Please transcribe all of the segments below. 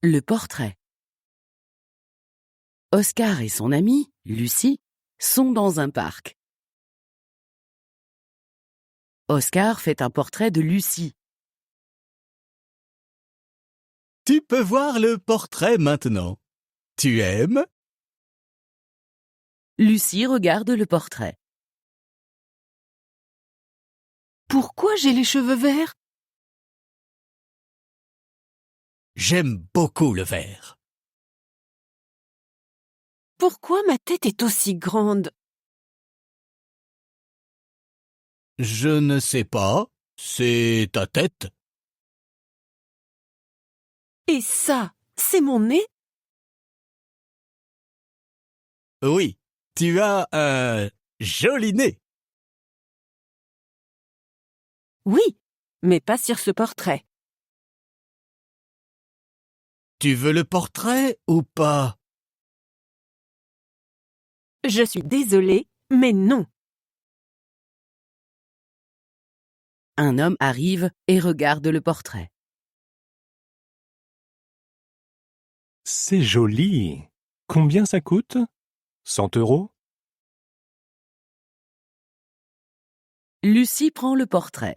Le portrait. Oscar et son amie, Lucie, sont dans un parc. Oscar fait un portrait de Lucie. Tu peux voir le portrait maintenant. Tu aimes? Lucie regarde le portrait. Pourquoi j'ai les cheveux verts? J'aime beaucoup le vert. Pourquoi ma tête est aussi grande? Je ne sais pas. C'est ta tête. Et ça, c'est mon nez? Oui, tu as un joli nez. Oui, mais pas sur ce portrait. Tu veux le portrait ou pas? Je suis désolée, mais non. Un homme arrive et regarde le portrait. C'est joli. Combien ça coûte? 100 €? Lucie prend le portrait.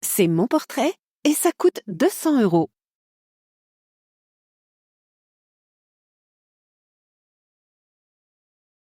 C'est mon portrait et ça coûte 200 €.